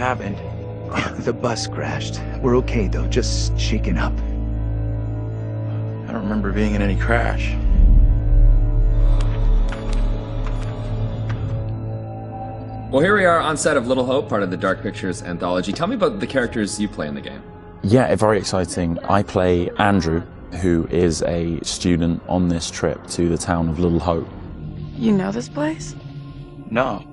happened? The bus crashed. We're okay though, just shaken up. I don't remember being in any crash. Well, here we are on set of Little Hope, part of the Dark Pictures anthology. Tell me about the characters you play in the game. Yeah, very exciting. I play Andrew, who is a student on this trip to the town of Little Hope. You know this place? No.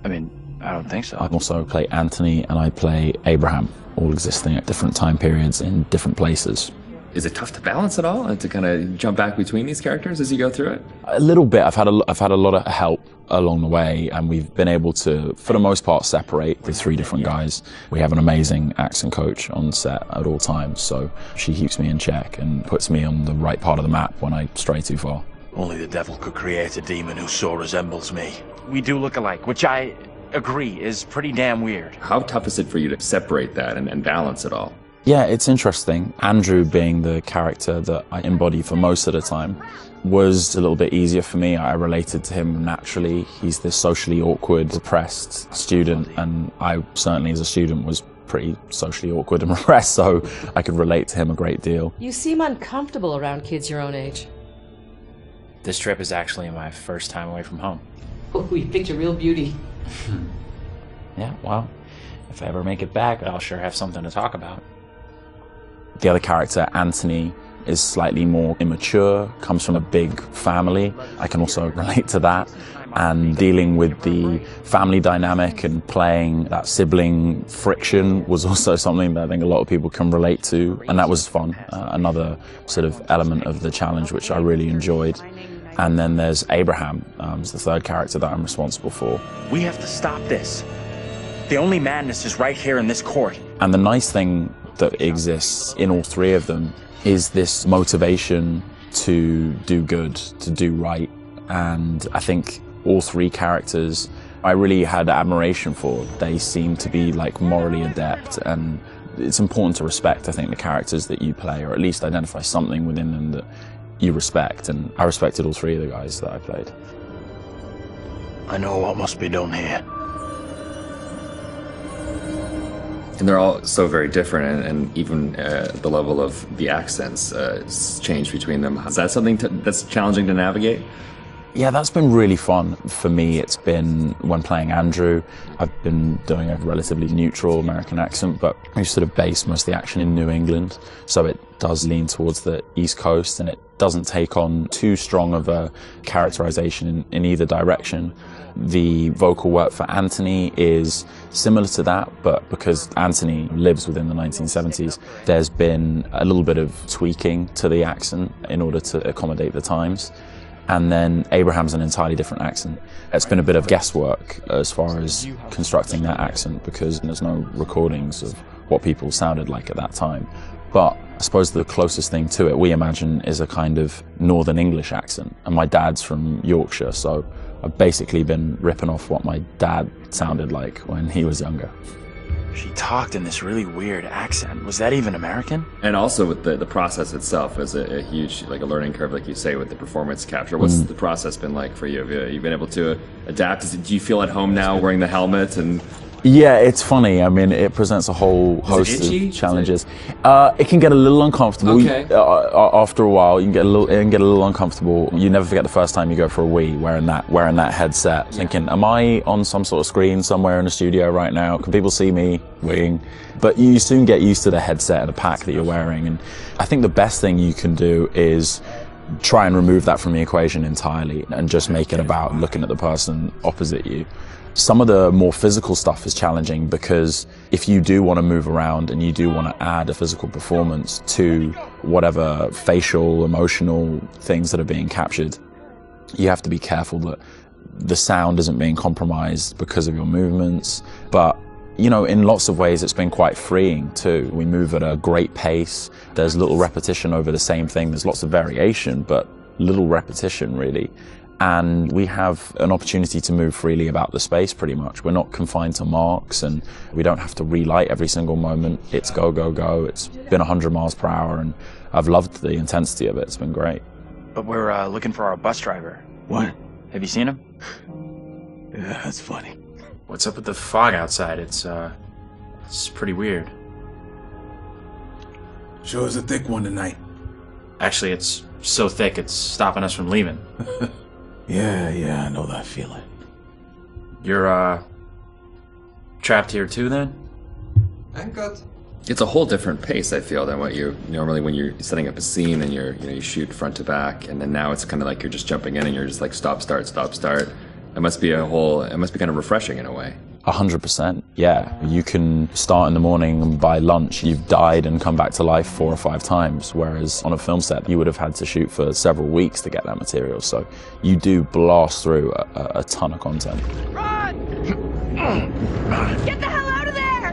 I mean, I don't think so. I also play Anthony and I play Abraham, all existing at different time periods in different places. Is it tough to balance it all and to kind of jump back between these characters as you go through it? A little bit. I've had a lot of help along the way, and we've been able to, for the most part, separate the three different guys. We have an amazing accent coach on set at all times, so she keeps me in check and puts me on the right part of the map when I stray too far. Only the devil could create a demon who so resembles me. We do look alike, which I agree is pretty damn weird. How tough is it for you to separate that and balance it all? Yeah, it's interesting. Andrew, being the character that I embody for most of the time, was a little bit easier for me. I related to him naturally. He's this socially awkward, depressed student, and I certainly as a student was pretty socially awkward and repressed, so I could relate to him a great deal. You seem uncomfortable around kids your own age. This trip is actually my first time away from home. Oh, you picked a real beauty. Yeah, well, if I ever make it back, I'll sure have something to talk about. The other character, Anthony, is slightly more immature, comes from a big family. I can also relate to that. And dealing with the family dynamic and playing that sibling friction was also something that I think a lot of people can relate to. And that was fun. Another sort of element of the challenge, which I really enjoyed. And then there's Abraham, is the third character that I'm responsible for. We have to stop this. The only madness is right here in this court. And the nice thing that exists in all three of them is this motivation to do good, to do right. And I think all three characters I really had admiration for. They seem to be like morally adept, and it's important to respect, I think, the characters that you play, or at least identify something within them that you respect. And I respected all three of the guys that I played. I know what must be done here. And they're all so very different, and even the level of the accents change between them. Is that something that's challenging to navigate? Yeah, that's been really fun for me. It's been, when playing Andrew, I've been doing a relatively neutral American accent, but we've sort of based most of the action in New England, so it does lean towards the East Coast, and it doesn't take on too strong of a characterization in either direction. The vocal work for Anthony is similar to that, but because Anthony lives within the 1970s, there's been a little bit of tweaking to the accent in order to accommodate the times. And then Abraham's an entirely different accent. It's been a bit of guesswork as far as constructing that accent, because there's no recordings of what people sounded like at that time. But I suppose the closest thing to it, we imagine, is a kind of Northern English accent. And my dad's from Yorkshire, so I've basically been ripping off what my dad sounded like when he was younger. She talked in this really weird accent. Was that even American? And also with the process itself is a huge, like a learning curve, like you say, with the performance capture. What's the process been like for you? Have you been able to adapt? Do you feel at home now wearing the helmet? And yeah, it's funny. I mean, it presents a whole host of challenges. It can get a little uncomfortable. Okay. After a while, it can get a little uncomfortable. You never forget the first time you go for a wee wearing that headset, thinking, am I on some sort of screen somewhere in the studio right now? Can people see me weeing? But you soon get used to the headset and the pack that you're wearing. And I think the best thing you can do is try and remove that from the equation entirely and just make it about looking at the person opposite you. Some of the more physical stuff is challenging, because if you do want to move around and you do want to add a physical performance to whatever facial, emotional things that are being captured, you have to be careful that the sound isn't being compromised because of your movements. But, you know, in lots of ways it's been quite freeing too. We move at a great pace. There's little repetition over the same thing. There's lots of variation, but little repetition really. And we have an opportunity to move freely about the space pretty much. We're not confined to marks, and we don't have to relight every single moment. It's go, go, go. It's been 100 miles per hour, and I've loved the intensity of it. It's been great. But we're looking for our bus driver. What? Have you seen him? Yeah, that's funny. What's up with the fog outside? It's pretty weird. Sure is a thick one tonight. Actually, it's so thick it's stopping us from leaving. Yeah, I know that feeling. You're, trapped here too, then? Anchored. It's a whole different pace, I feel, than what you normally when you're setting up a scene and you shoot front to back, and then now it's kind of like you're just jumping in and you're just like stop, start, stop, start. It must be kind of refreshing in a way. 100%, yeah. You can start in the morning and by lunch you've died and come back to life 4 or 5 times, whereas on a film set you would have had to shoot for several weeks to get that material. So you do blast through a ton of content. Run! Get the hell out of there!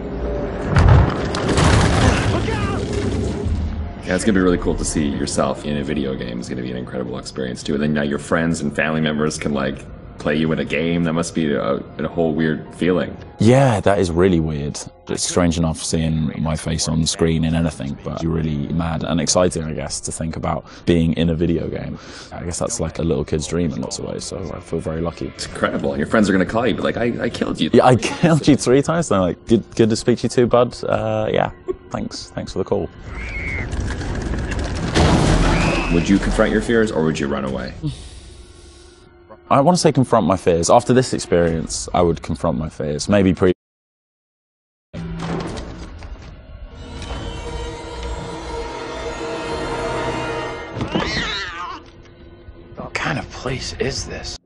Look out! Yeah, it's gonna be really cool to see yourself in a video game. It's gonna be an incredible experience too. And then now your friends and family members can like play you in a game. That must be a whole weird feeling. Yeah, that is really weird. It's strange enough seeing my face on screen in anything, but you're really mad and exciting, I guess, to think about being in a video game. I guess that's like a little kid's dream in lots of ways, so I feel very lucky. It's incredible. And your friends are gonna call you, but like, I killed you. Yeah, I killed you 3 times. They're like, good to speak to you too, bud. Yeah, thanks for the call. Would you confront your fears or would you run away? I want to say confront my fears. After this experience, I would confront my fears. Maybe What kind of place is this?